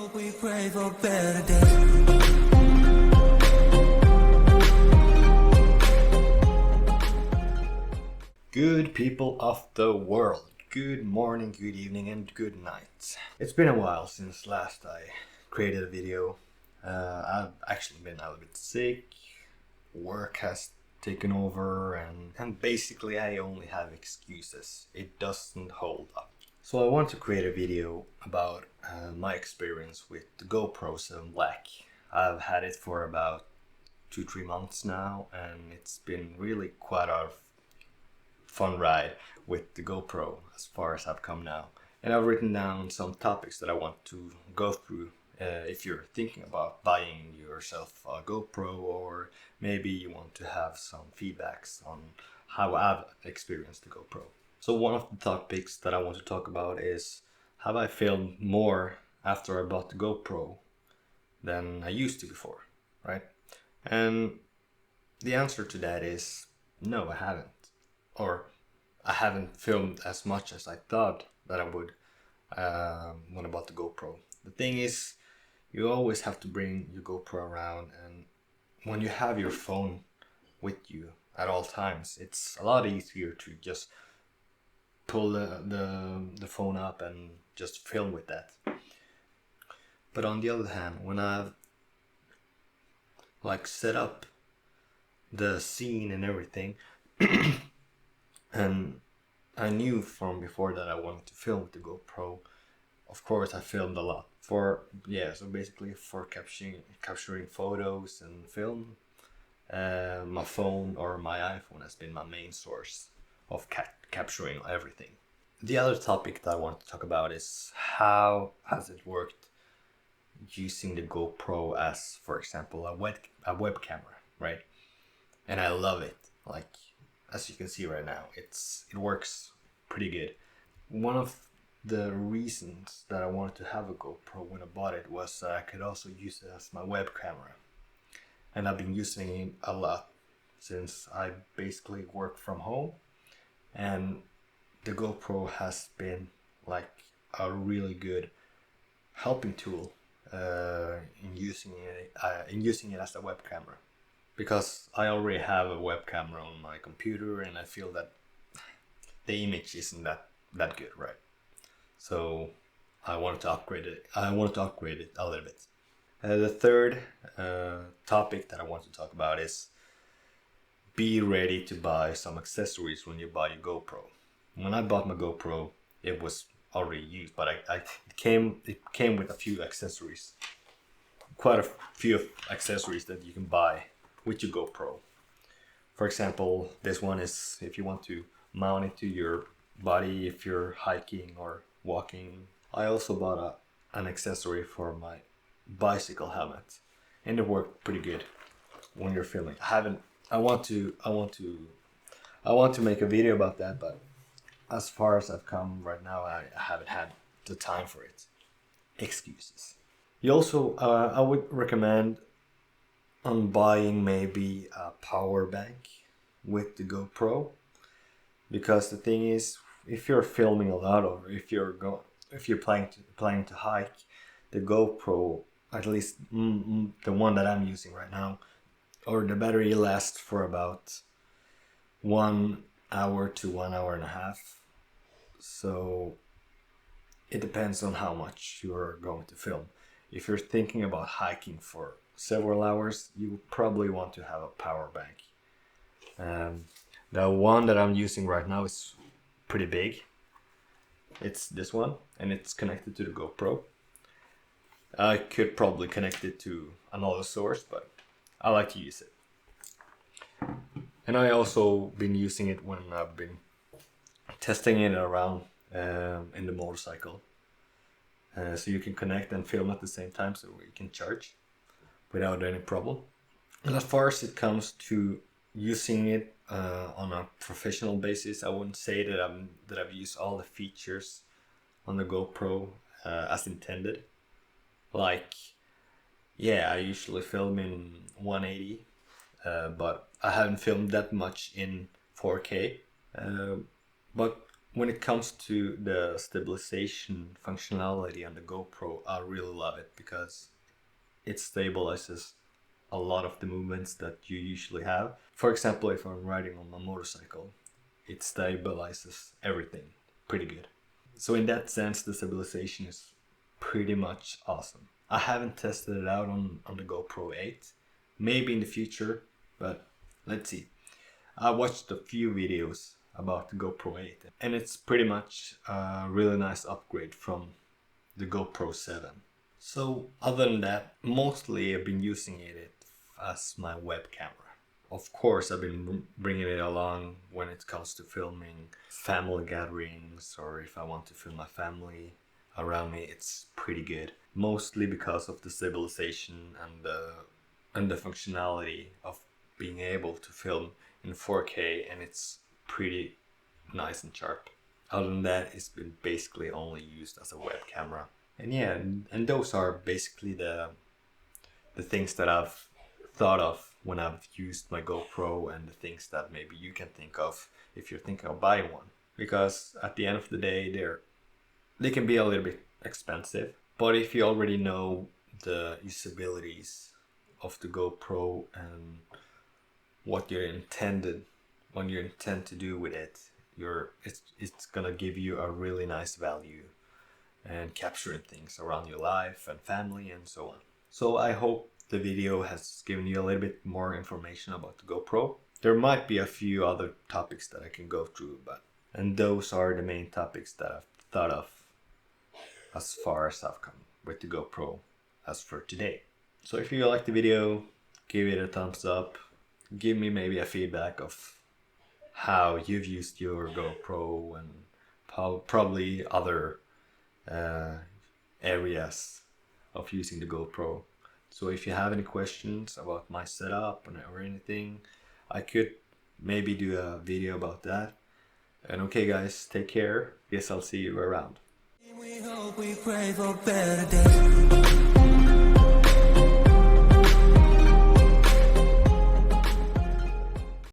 hope we pray for better days. Good people of the world, good morning, good evening, and good night. It's been a while since last I created a video. I've actually been a little bit sick, work has taken over, and basically I only have excuses. It doesn't hold up. So I want to create a video about my experience with the GoPro 7 Black. I've had it for about 2-3 months now, and it's been really quite a fun ride with the GoPro as far as I've come now. And I've written down some topics that I want to go through if you're thinking about buying yourself a GoPro, or maybe you want to have some feedbacks on how I've experienced the GoPro. So one of the topics that I want to talk about is, have I filmed more after I bought the GoPro than I used to before, right? And the answer to that is no, I haven't. Or I haven't filmed as much as I thought that I would when I bought the GoPro. The thing is, you always have to bring your GoPro around, and when you have your phone with you at all times, it's a lot easier to just pull the phone up and just film with that. But on the other hand, when I've set up the scene and everything, and I knew from before that I wanted to film with the GoPro. Of course, I filmed a lot for capturing photos and film. My phone or my iPhone has been my main source of capturing everything. The other topic that I want to talk about is how has it worked using the GoPro as, for example, a web camera, right? And I love it. As you can see right now, it works pretty good. One of the reasons that I wanted to have a GoPro when I bought it was that I could also use it as my web camera. And I've been using it a lot since I basically work from home. And the GoPro has been a really good helping tool in using it as a web camera. Because I already have a web camera on my computer, and I feel that the image isn't that good, right? So I wanted to upgrade it. I wanted to upgrade it a little bit. The third topic that I want to talk about is, be ready to buy some accessories when you buy your GoPro. When I bought my GoPro, it was already used, but it came with a few accessories. Quite a few accessories that you can buy with your GoPro. For example, this one is if you want to mount it to your body if you're hiking or walking. I also bought an accessory for my bicycle helmet, and it worked pretty good when you're filming. I want to make a video about that, but as far as I've come right now, I haven't had the time for it. Excuses. You also, I would recommend on buying maybe a power bank with the GoPro, because the thing is, if you're filming a lot, or if you're planning to hike, the GoPro, at least the one that I'm using right now, or the battery lasts for about 1 hour to 1 hour and a half. So it depends on how much you're going to film. If you're thinking about hiking for several hours, you probably want to have a power bank. The one that I'm using right now is pretty big. It's this one, and it's connected to the GoPro. I could probably connect it to another source, but I like to use it. And I also been using it when I've been testing it around in the motorcycle. So you can connect and film at the same time, so you can charge without any problem. And as far as it comes to using it on a professional basis, I wouldn't say that I've used all the features on the GoPro as intended. I usually film in 180, but I haven't filmed that much in 4K. But When it comes to the stabilization functionality on the GoPro, I really love it because it stabilizes a lot of the movements that you usually have. For example, if I'm riding on my motorcycle, it stabilizes everything pretty good. So in that sense, the stabilization is pretty much awesome. I haven't tested it out on the GoPro 8. Maybe in the future, but let's see. I watched a few videos about the GoPro 8 and it's pretty much a really nice upgrade from the GoPro 7. So other than that, mostly I've been using it as my web camera. Of course, I've been bringing it along when it comes to filming family gatherings, or if I want to film my family around me, it's pretty good. Mostly because of the stabilization and the functionality of being able to film in 4K, and it's pretty nice and sharp. Other than that, it's been basically only used as a web camera. And yeah, and those are basically the things that I've thought of when I've used my GoPro, and the things that maybe you can think of if you're thinking of buying one. Because at the end of the day, they can be a little bit expensive. But if you already know the usabilities of the GoPro and what you intend to do with it, it's gonna give you a really nice value and capturing things around your life and family and so on. So I hope the video has given you a little bit more information about the GoPro. There might be a few other topics that I can go through, and those are the main topics that I've thought of as far as I've come with the GoPro as for today. So if you like the video, give it a thumbs up. Give me maybe a feedback of how you've used your GoPro and probably other areas of using the GoPro. So if you have any questions about my setup or anything, I could maybe do a video about that. And okay guys, take care. Guess I'll see you around. We hope, we pray for better days.